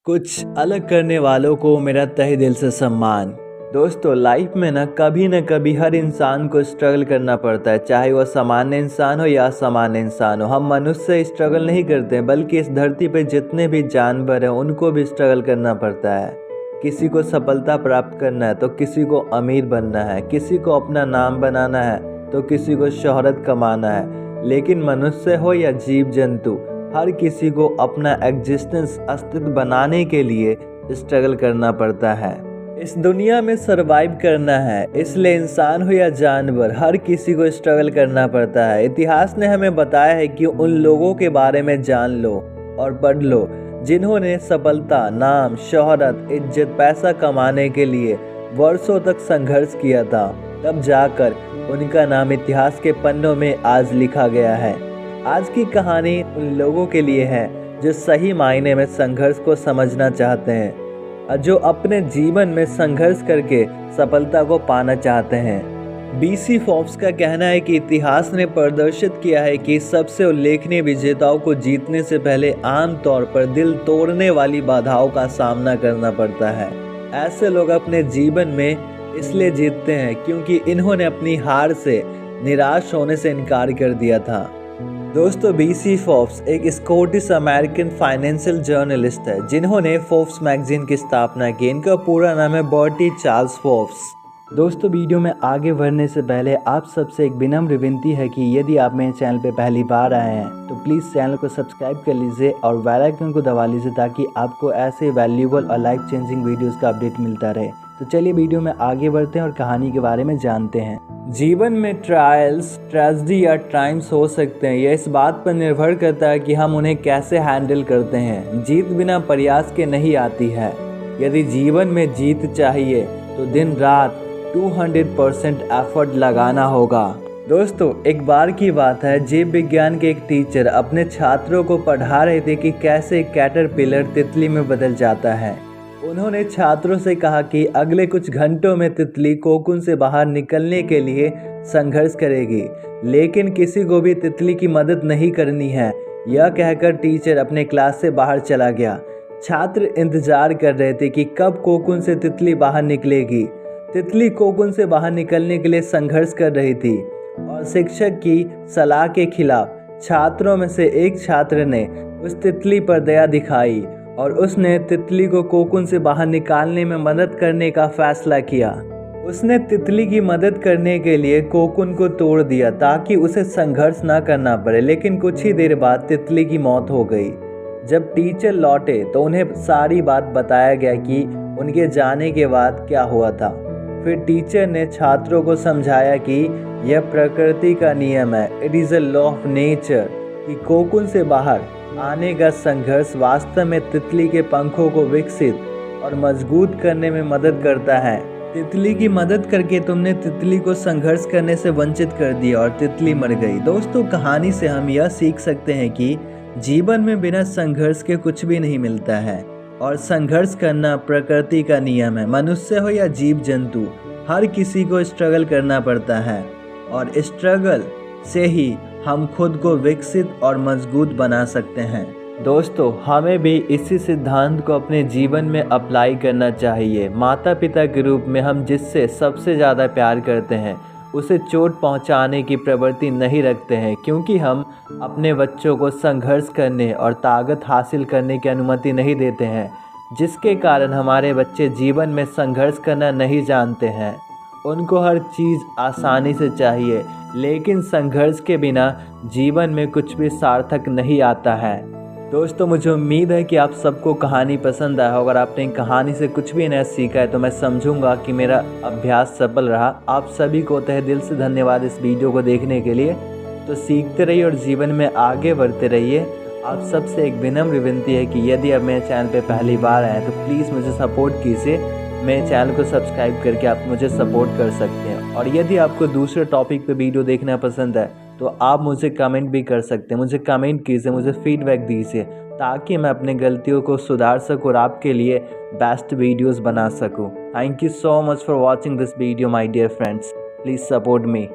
कुछ अलग करने वालों को मेरा तहे दिल से सम्मान। दोस्तों, लाइफ में ना कभी हर इंसान को स्ट्रगल करना पड़ता है, चाहे वह सामान्य इंसान हो या असामान्य इंसान हो। हम मनुष्य स्ट्रगल नहीं करते हैं, बल्कि इस धरती पर जितने भी जानवर हैं उनको भी स्ट्रगल करना पड़ता है। किसी को सफलता प्राप्त करना है तो किसी को अमीर बनना है, किसी को अपना नाम बनाना है तो किसी को शोहरत कमाना है। लेकिन मनुष्य हो या जीव जंतु, हर किसी को अपना एग्जिस्टेंस अस्तित्व बनाने के लिए स्ट्रगल करना पड़ता है। इस दुनिया में सरवाइव करना है, इसलिए इंसान हो या जानवर, हर किसी को स्ट्रगल करना पड़ता है। इतिहास ने हमें बताया है कि उन लोगों के बारे में जान लो और पढ़ लो जिन्होंने सफलता, नाम, शोहरत, इज्जत, पैसा कमाने के लिए वर्षों तक संघर्ष किया था। तब जाकर उनका नाम इतिहास के पन्नों में आज लिखा गया है। आज की कहानी उन लोगों के लिए है जो सही मायने में संघर्ष को समझना चाहते हैं और जो अपने जीवन में संघर्ष करके सफलता को पाना चाहते हैं। बीसी फोर्ब्स का कहना है कि इतिहास ने प्रदर्शित किया है कि सबसे उल्लेखनीय विजेताओं को जीतने से पहले आमतौर पर दिल तोड़ने वाली बाधाओं का सामना करना पड़ता है। ऐसे लोग अपने जीवन में इसलिए जीतते हैं क्योंकि इन्होंने अपनी हार से, निराश होने से इनकार कर दिया था। दोस्तों, बीसी फोर्ब्स एक स्कॉटिश अमेरिकन फाइनेंशियल जर्नलिस्ट है जिन्होंने फोर्ब्स मैगजीन की स्थापना की। इनका पूरा नाम है बर्टी चार्ल्स फोर्ब्स। दोस्तों, वीडियो में आगे बढ़ने से पहले आप सबसे एक विनम्र विनती है कि यदि आप मेरे चैनल पे पहली बार आए हैं तो प्लीज़ चैनल को सब्सक्राइब कर लीजिए और बेल आइकन को दबा लीजिए ताकि आपको ऐसे वैल्यूएबल और लाइफ चेंजिंग वीडियोस का अपडेट मिलता रहे। तो चलिए वीडियो में आगे बढ़ते हैं और कहानी के बारे में जानते हैं। जीवन में ट्रायल्स, ट्रेजेडी या टाइम्स हो सकते हैं। यह इस बात पर निर्भर करता है कि हम उन्हें कैसे हैंडल करते हैं। जीत बिना प्रयास के नहीं आती है। यदि जीवन में जीत चाहिए तो दिन रात 200% एफर्ट लगाना होगा। दोस्तों, एक बार की बात है, जीव विज्ञान के एक टीचर अपने छात्रों को पढ़ा रहे थे कि कैसे कैटरपिलर तितली में बदल जाता है। उन्होंने छात्रों से कहा कि अगले कुछ घंटों में तितली कोकून से बाहर निकलने के लिए संघर्ष करेगी, लेकिन किसी को भी तितली की मदद नहीं करनी है। यह कहकर टीचर अपने क्लास से बाहर चला गया। छात्र इंतजार कर रहे थे कि कब कोकून से तितली बाहर निकलेगी। तितली कोकून से बाहर निकलने के लिए संघर्ष कर रही थी और शिक्षक की सलाह के खिलाफ छात्रों में से एक छात्र ने उस तितली पर दया दिखाई और उसने तितली को कोकून से बाहर निकालने में मदद करने का फैसला किया। उसने तितली की मदद करने के लिए कोकून को तोड़ दिया ताकि उसे संघर्ष ना करना पड़े, लेकिन कुछ ही देर बाद तितली की मौत हो गई। जब टीचर लौटे तो उन्हें सारी बात बताया गया कि उनके जाने के बाद क्या हुआ था। फिर टीचर ने छात्रों को समझाया कि यह प्रकृति का नियम है, it is a law of nature, कि कोकून से बाहर आने का संघर्ष वास्तव में तितली के पंखों को विकसित और मजबूत करने में मदद करता है। तितली की मदद करके तुमने तितली को संघर्ष करने से वंचित कर दिया और तितली मर गई। दोस्तों, कहानी से हम यह सीख सकते हैं कि जीवन में बिना संघर्ष के कुछ भी नहीं मिलता है और संघर्ष करना प्रकृति का नियम है। मनुष्य हो या जीव जंतु, हर किसी को स्ट्रगल करना पड़ता है और स्ट्रगल से ही हम खुद को विकसित और मजबूत बना सकते हैं। दोस्तों, हमें भी इसी सिद्धांत को अपने जीवन में अप्लाई करना चाहिए। माता पिता के रूप में हम जिससे सबसे ज़्यादा प्यार करते हैं उसे चोट पहुंचाने की प्रवृत्ति नहीं रखते हैं, क्योंकि हम अपने बच्चों को संघर्ष करने और ताकत हासिल करने की अनुमति नहीं देते हैं, जिसके कारण हमारे बच्चे जीवन में संघर्ष करना नहीं जानते हैं। उनको हर चीज़ आसानी से चाहिए, लेकिन संघर्ष के बिना जीवन में कुछ भी सार्थक नहीं आता है। दोस्तों, मुझे उम्मीद है कि आप सबको कहानी पसंद आया होगा। अगर आपने कहानी से कुछ भी नया सीखा है तो मैं समझूंगा कि मेरा अभ्यास सफल रहा। आप सभी को तहे दिल से धन्यवाद इस वीडियो को देखने के लिए। तो सीखते रहिए और जीवन में आगे बढ़ते रहिए। आप सबसे एक विनम्र विनती है कि यदि आप मेरे चैनल पर पहली बार आए तो प्लीज़ मुझे सपोर्ट कीजिए। मेरे चैनल को सब्सक्राइब करके आप मुझे सपोर्ट कर सकते हैं। और यदि आपको दूसरे टॉपिक पे वीडियो देखना पसंद है तो आप मुझे कमेंट भी कर सकते हैं। मुझे कमेंट कीजिए, मुझे फीडबैक दीजिए ताकि मैं अपने गलतियों को सुधार सकूँ और आपके लिए बेस्ट वीडियोस बना सकूँ। Thank you so much for watching this video my dear friends. Please support me.